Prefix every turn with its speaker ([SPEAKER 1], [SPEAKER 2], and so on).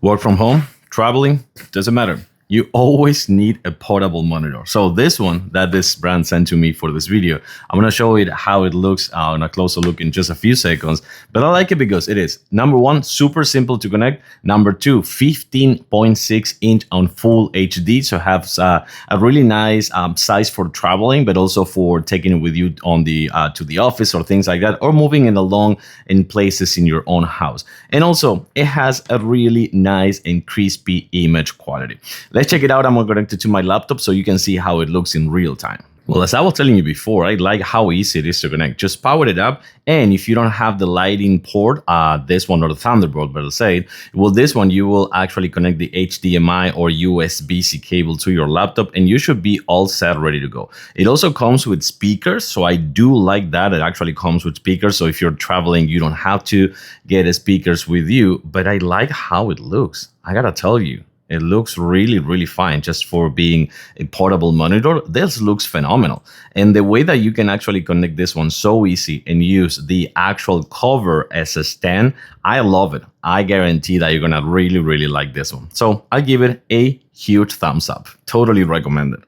[SPEAKER 1] Work from home, traveling, doesn't matter. You always need a portable monitor. So this one that this brand sent to me for this video, I'm gonna show it how it looks on a closer look in just a few seconds. But I like it because it is, number one, super simple to connect. Number two, 15.6-inch on full HD. So has a really nice size for traveling, but also for taking it with you on the to the office or things like that, or moving it along in places in your own house. And also, it has a really nice and crispy image quality. Let's check it out. I'm going to connect it to my laptop so you can see how it looks in real time. Well, as I was telling you before, I like how easy it is to connect. Just power it up, and if you don't have the lightning port, this one or the Thunderbolt, better say, well, this one you will actually connect the HDMI or USB-C cable to your laptop, and you should be all set, ready to go. It also comes with speakers, so I do like that. It actually comes with speakers, so if you're traveling, you don't have to get speakers with you, but I like how it looks. I gotta tell you. It looks really, really fine just for being a portable monitor. This looks phenomenal. And the way that you can actually connect this one so easy and use the actual cover as a stand, I love it. I guarantee that you're gonna really, really like this one. So I give it a huge thumbs up. Totally recommend it.